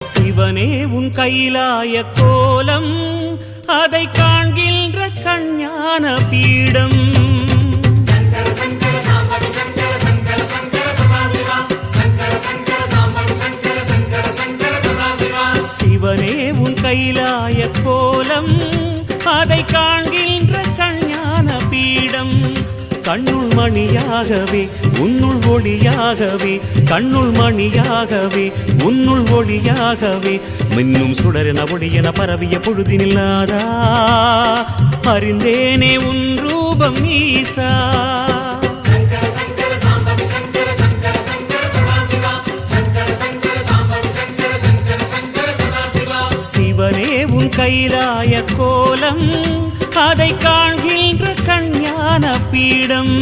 சிவனே உன் கைலாய கோலம் அதை காண்கின்ற கஞ்ஞான பீடம் சிவனே உன் கைலாய கோலம் அதை காண்கின்ற கஞ்ஞான பீடம் கண்ணுள் மணியாகவே உன்னுள் ஒளியாகவே கண்ணுள் மணியாகவே உன்னுள் ஒளியாகவே மின்னும் சுடரென ஒளியென பரவிய பொழுதினில்லாதா அறிந்தேனே உன் ரூபம் ஈசா சிவனே உன் கைலாய கோலம் அதை காண்கின்ற கஞ்ஞான பீடம்